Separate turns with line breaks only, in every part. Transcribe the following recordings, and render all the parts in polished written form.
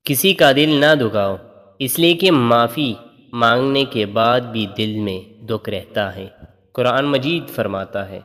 کسی کا دل نہ دکھاؤ، اس لیے کہ معافی مانگنے کے بعد بھی دل میں دکھ رہتا ہے۔ قرآن مجید فرماتا ہے،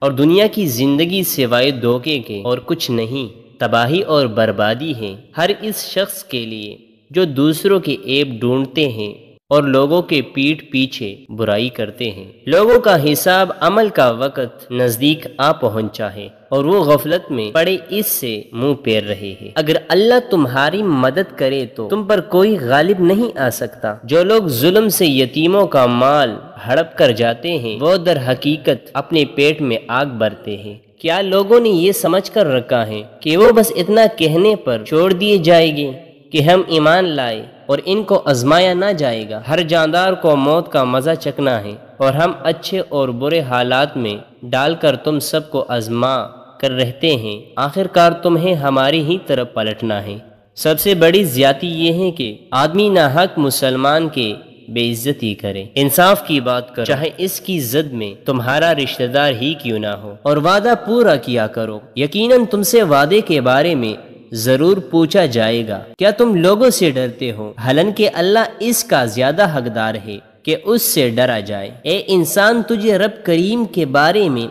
اور دنیا کی زندگی سوائے دھوکے کے اور کچھ نہیں، تباہی اور بربادی ہے ہر اس شخص کے لیے جو دوسروں کے عیب ڈھونڈتے ہیں اور لوگوں کے پیٹھ پیچھے برائی کرتے ہیں۔ لوگوں کا حساب عمل کا وقت نزدیک آ پہنچا ہے اور وہ غفلت میں پڑے اس سے منہ پھیر رہے ہیں۔ اگر اللہ تمہاری مدد کرے تو تم پر کوئی غالب نہیں آ سکتا۔ جو لوگ ظلم سے یتیموں کا مال ہڑپ کر جاتے ہیں وہ در حقیقت اپنے پیٹ میں آگ بھرتے ہیں۔ کیا لوگوں نے یہ سمجھ کر رکھا ہے کہ وہ بس اتنا کہنے پر چھوڑ دیے جائیں گے کہ ہم ایمان لائے اور ان کو آزمایا نہ جائے گا؟ ہر جاندار کو موت کا مزہ چکھنا ہے اور ہم اچھے اور برے حالات میں ڈال کر تم سب کو آزما کر رہتے ہیں، آخر کار تمہیں ہماری ہی طرف پلٹنا ہے۔ سب سے بڑی زیادتی یہ ہے کہ آدمی ناحق مسلمان کے بے عزتی کرے۔ انصاف کی بات کرو، چاہے اس کی زد میں تمہارا رشتہ دار ہی کیوں نہ ہو، اور وعدہ پورا کیا کرو۔ یقیناً تم سے وعدے کے بارے میں ضرور پوچھا جائے گا۔ کیا تم لوگوں سے ڈرتے ہو؟ حالانکہ اللہ اس کا زیادہ حقدار ہے کہ اس سے ڈرا جائے۔ اے انسان، تجھے رب کریم کے بارے میں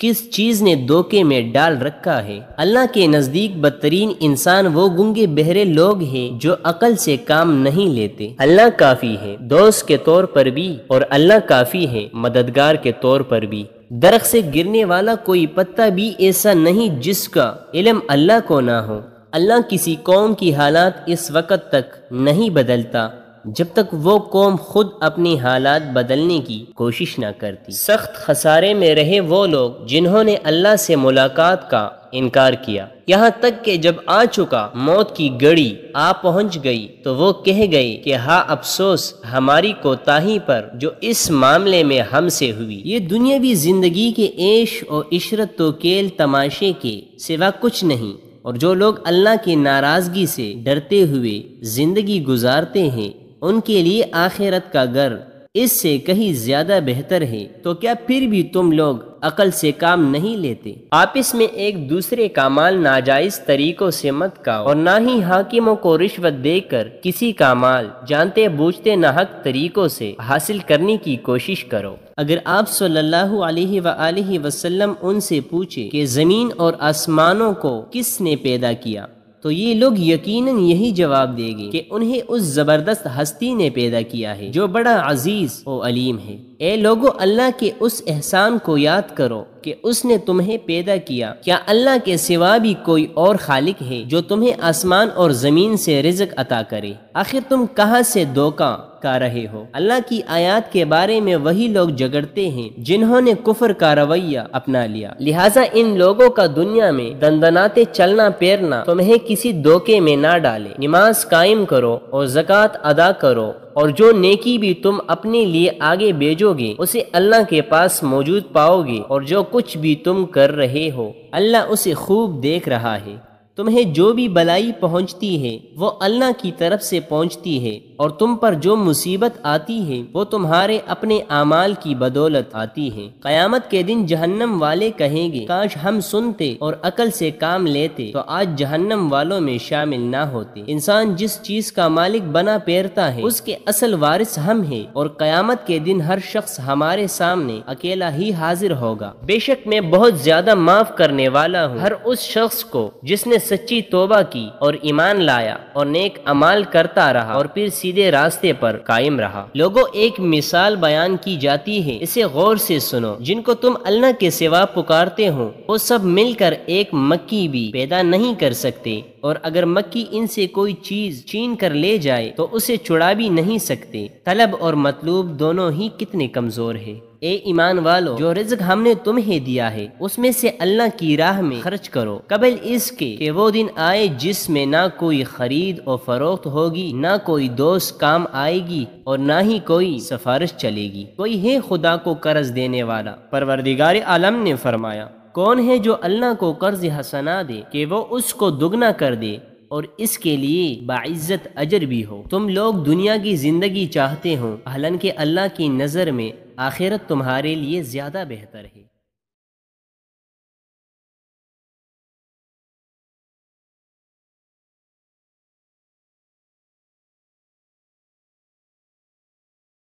کس چیز نے دھوکے میں ڈال رکھا ہے؟ اللہ کے نزدیک بدترین انسان وہ گنگے بہرے لوگ ہیں جو عقل سے کام نہیں لیتے۔ اللہ کافی ہے دوست کے طور پر بھی اور اللہ کافی ہے مددگار کے طور پر بھی۔ درخت سے گرنے والا کوئی پتا بھی ایسا نہیں جس کا علم اللہ کو نہ ہو۔ اللہ کسی قوم کی حالات اس وقت تک نہیں بدلتا جب تک وہ قوم خود اپنی حالات بدلنے کی کوشش نہ کرتی۔ سخت خسارے میں رہے وہ لوگ جنہوں نے اللہ سے ملاقات کا انکار کیا، یہاں تک کہ جب آ چکا موت کی گھڑی آ پہنچ گئی تو وہ کہہ گئے کہ ہاں افسوس ہماری کوتاہی پر جو اس معاملے میں ہم سے ہوئی۔ یہ دنیاوی زندگی کے عیش و عشرت و کھیل تماشے کے سوا کچھ نہیں، اور جو لوگ اللہ کی ناراضگی سے ڈرتے ہوئے زندگی گزارتے ہیں ان کے لیے آخرت کا گھر اس سے کہیں زیادہ بہتر ہے۔ تو کیا پھر بھی تم لوگ عقل سے کام نہیں لیتے؟ آپس میں ایک دوسرے کا مال ناجائز طریقوں سے مت کھاؤ، اور نہ ہی حاکموں کو رشوت دے کر کسی کا مال جانتے بوجھتے ناحق طریقوں سے حاصل کرنے کی کوشش کرو۔ اگر آپ صلی اللہ علیہ وآلہ وسلم ان سے پوچھے کہ زمین اور آسمانوں کو کس نے پیدا کیا تو یہ لوگ یقیناً یہی جواب دیں گے کہ انہیں اس زبردست ہستی نے پیدا کیا ہے جو بڑا عزیز و علیم ہے۔ اے لوگو، اللہ کے اس احسان کو یاد کرو کہ اس نے تمہیں پیدا کیا۔ کیا اللہ کے سوا بھی کوئی اور خالق ہے جو تمہیں آسمان اور زمین سے رزق عطا کرے؟ آخر تم کہاں سے دھوکہ کھا رہے ہو؟ اللہ کی آیات کے بارے میں وہی لوگ جھگڑتے ہیں جنہوں نے کفر کا رویہ اپنا لیا، لہٰذا ان لوگوں کا دنیا میں دندناتے چلنا پھرنا تمہیں کسی دھوکے میں نہ ڈالے۔ نماز قائم کرو اور زکوٰۃ ادا کرو، اور جو نیکی بھی تم اپنے لیے آگے بھیجو گے اسے اللہ کے پاس موجود پاؤ گے، اور جو کچھ بھی تم کر رہے ہو اللہ اسے خوب دیکھ رہا ہے۔ تمہیں جو بھی بلائی پہنچتی ہے وہ اللہ کی طرف سے پہنچتی ہے، اور تم پر جو مصیبت آتی ہے وہ تمہارے اپنے اعمال کی بدولت آتی ہے۔ قیامت کے دن جہنم والے کہیں گے کاش ہم سنتے اور عقل سے کام لیتے تو آج جہنم والوں میں شامل نہ ہوتے۔ انسان جس چیز کا مالک بنا پھرتا ہے اس کے اصل وارث ہم ہیں، اور قیامت کے دن ہر شخص ہمارے سامنے اکیلا ہی حاضر ہوگا۔ بے شک میں بہت زیادہ معاف کرنے والا ہوں ہر اس شخص کو جس نے سچی توبہ کی اور ایمان لایا اور نیک اعمال کرتا رہا اور پھر سیدھے راستے پر قائم رہا۔ لوگوں، ایک مثال بیان کی جاتی ہے، اسے غور سے سنو۔ جن کو تم اللہ کے سوا پکارتے ہو وہ سب مل کر ایک مکھی بھی پیدا نہیں کر سکتے، اور اگر مکھی ان سے کوئی چیز چھین کر لے جائے تو اسے چھڑا بھی نہیں سکتے۔ طلب اور مطلوب دونوں ہی کتنے کمزور ہیں۔ اے ایمان والو، جو رزق ہم نے تمہیں دیا ہے اس میں سے اللہ کی راہ میں خرچ کرو، قبل اس کے کہ وہ دن آئے جس میں نہ کوئی خرید و فروخت ہوگی، نہ کوئی دوست کام آئے گی، اور نہ ہی کوئی سفارش چلے گی۔ کوئی ہے خدا کو قرض دینے والا؟ پروردگار عالم نے فرمایا، کون ہے جو اللہ کو قرض حسنہ دے کہ وہ اس کو دگنا کر دے اور اس کے لیے باعزت اجر بھی ہو۔ تم لوگ دنیا کی زندگی چاہتے ہو، حالانکہ اللہ کی نظر میں آخرت تمہارے لیے زیادہ بہتر ہے۔